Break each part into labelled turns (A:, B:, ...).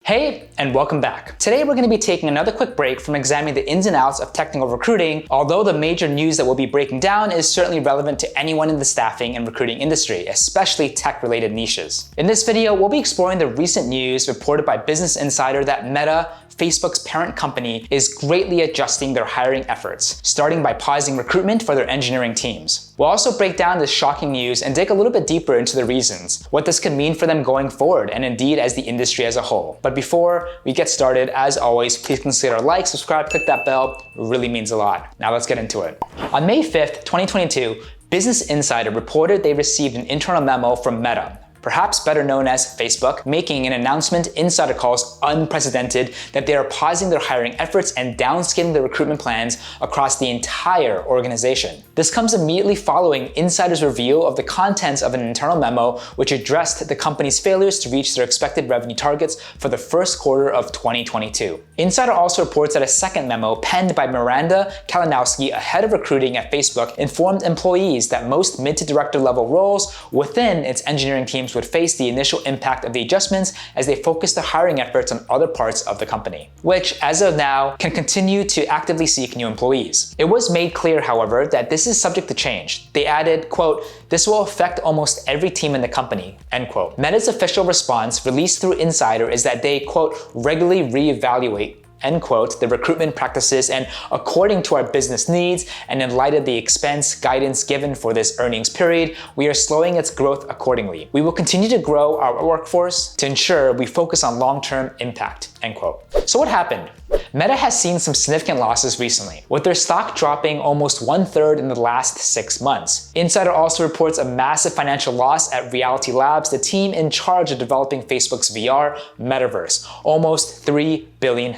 A: Hey, and welcome back. Today we're going to be taking another quick break from examining the ins and outs of technical recruiting, although the major news that we'll be breaking down is certainly relevant to anyone in the staffing and recruiting industry, especially tech-related niches. In this video, we'll be exploring the recent news reported by Business Insider that Meta, Facebook's parent company, is greatly adjusting their hiring efforts, starting by pausing recruitment for their engineering teams. We'll also break down this shocking news and dig a little bit deeper into the reasons, what this could mean for them going forward, and indeed as the industry as a whole. But before we get started, as always, please consider like, subscribe, click that bell. It really means a lot. Now let's get into it. On May 5th, 2022, Business Insider reported they received an internal memo from Meta, perhaps better known as Facebook, making an announcement Insider calls unprecedented that they are pausing their hiring efforts and downscaling their recruitment plans across the entire organization. This comes immediately following Insider's reveal of the contents of an internal memo which addressed the company's failures to reach their expected revenue targets for the first quarter of 2022. Insider also reports that a second memo penned by Miranda Kalinowski, a head of recruiting at Facebook, informed employees that most mid to director level roles within its engineering teams would face the initial impact of the adjustments as they focus their hiring efforts on other parts of the company, which as of now can continue to actively seek new employees. It was made clear, however, that this is subject to change. They added, quote, "This will affect almost every team in the company," end quote. Meta's official response released through Insider is that they, quote, "regularly reevaluate," end quote, the recruitment practices, and according to our business needs and in light of the expense guidance given for this earnings period, we are slowing its growth accordingly. We will continue to grow our workforce to ensure we focus on long-term impact, end quote. So what happened? Meta has seen some significant losses recently, with their stock dropping almost 1/3 in the last 6 months. Insider also reports a massive financial loss at Reality Labs, the team in charge of developing Facebook's VR metaverse, almost $3 billion.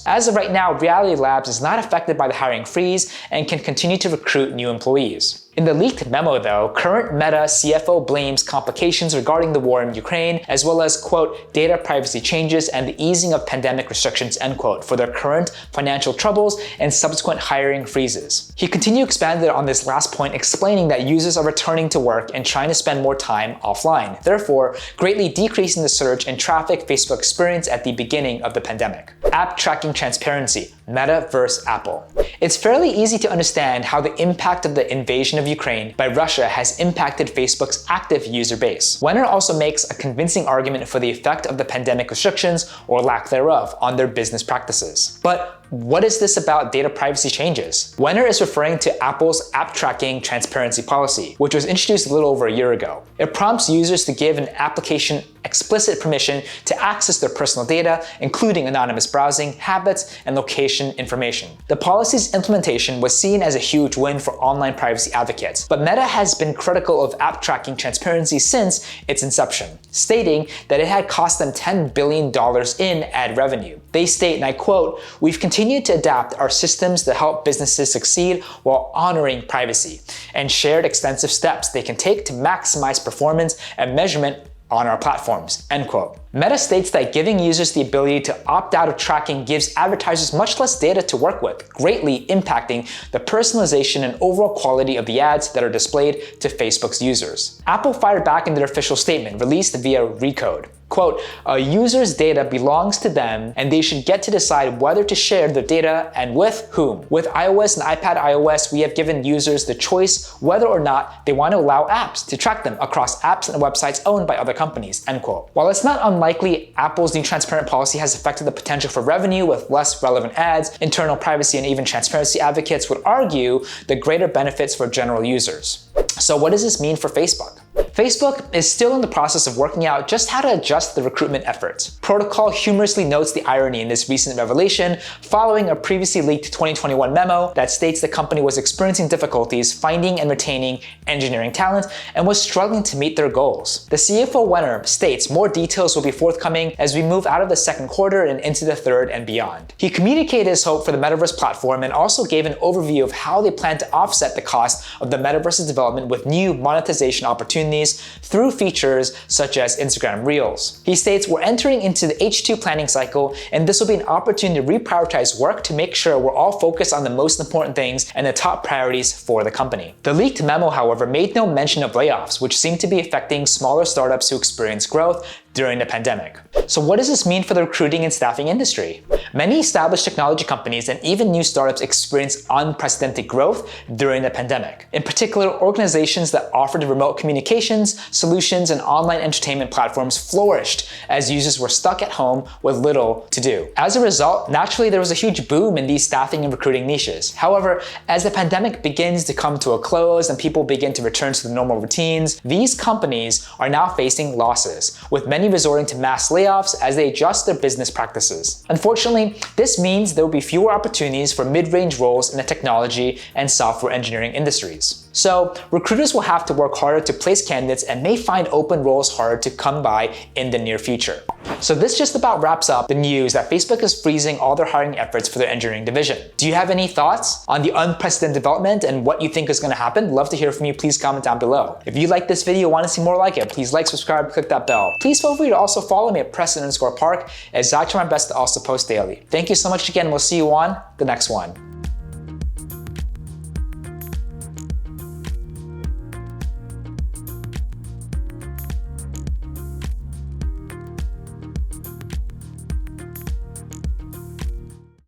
A: As of right now, Reality Labs is not affected by the hiring freeze and can continue to recruit new employees. In the leaked memo though, current Meta CFO blames complications regarding the war in Ukraine, as well as, quote, "data privacy changes and the easing of pandemic restrictions," end quote, for their current financial troubles and subsequent hiring freezes. He continued expanded on this last point, explaining that users are returning to work and trying to spend more time offline, therefore greatly decreasing the surge in traffic Facebook experienced at the beginning of the pandemic. App tracking transparency, Meta versus Apple. It's fairly easy to understand how the impact of the invasion of Ukraine by Russia has impacted Facebook's active user base. Wenner also makes a convincing argument for the effect of the pandemic restrictions, or lack thereof, on their business practices. But what is this about data privacy changes? Wenner is referring to Apple's app tracking transparency policy, which was introduced a little over a year ago. It prompts users to give an application explicit permission to access their personal data, including anonymous browsing, habits, and location information. The policy's implementation was seen as a huge win for online privacy advocates, but Meta has been critical of app tracking transparency since its inception, stating that it had cost them $10 billion in ad revenue. They state, and I quote, "We've continued to adapt our systems to help businesses succeed while honoring privacy, and shared extensive steps they can take to maximize performance and measurement on our platforms," end quote. Meta states that giving users the ability to opt out of tracking gives advertisers much less data to work with, greatly impacting the personalization and overall quality of the ads that are displayed to Facebook's users. Apple fired back in their official statement, released via Recode. Quote, "A user's data belongs to them and they should get to decide whether to share their data and with whom. With iOS and iPad iOS, we have given users the choice whether or not they want to allow apps to track them across apps and websites owned by other companies," end quote. While it's not unlikely Apple's new transparent policy has affected the potential for revenue with less relevant ads, internal privacy and even transparency advocates would argue the greater benefits for general users. So what does this mean for Facebook? Facebook is still in the process of working out just how to adjust the recruitment efforts. Protocol humorously notes the irony in this recent revelation following a previously leaked 2021 memo that states the company was experiencing difficulties finding and retaining engineering talent and was struggling to meet their goals. The CFO Wenner states more details will be forthcoming as we move out of the second quarter and into the third and beyond. He communicated his hope for the metaverse platform and also gave an overview of how they plan to offset the cost of the metaverse's development with new monetization opportunities through features such as Instagram Reels. He states, "We're entering into the H2 planning cycle, and this will be an opportunity to reprioritize work to make sure we're all focused on the most important things and the top priorities for the company." The leaked memo, however, made no mention of layoffs, which seem to be affecting smaller startups who experience growth during the pandemic. So what does this mean for the recruiting and staffing industry? Many established technology companies and even new startups experienced unprecedented growth during the pandemic. In particular, organizations that offered remote communications, solutions, and online entertainment platforms flourished as users were stuck at home with little to do. As a result, naturally there was a huge boom in these staffing and recruiting niches. However, as the pandemic begins to come to a close and people begin to return to the normal routines, these companies are now facing losses, with many resorting to mass layoffs as they adjust their business practices. Unfortunately, this means there will be fewer opportunities for mid-range roles in the technology and software engineering industries. So, recruiters will have to work harder to place candidates and may find open roles harder to come by in the near future. So this just about wraps up the news that Facebook is freezing all their hiring efforts for their engineering division. Do you have any thoughts on the unprecedented development and what you think is going to happen? Love to hear from you. Please comment down below. If you like this video and want to see more like it, please like, subscribe, click that bell. Please feel free to also follow me at Preston_Park as I try my best to also post daily. Thank you so much again. We'll see you on the next one.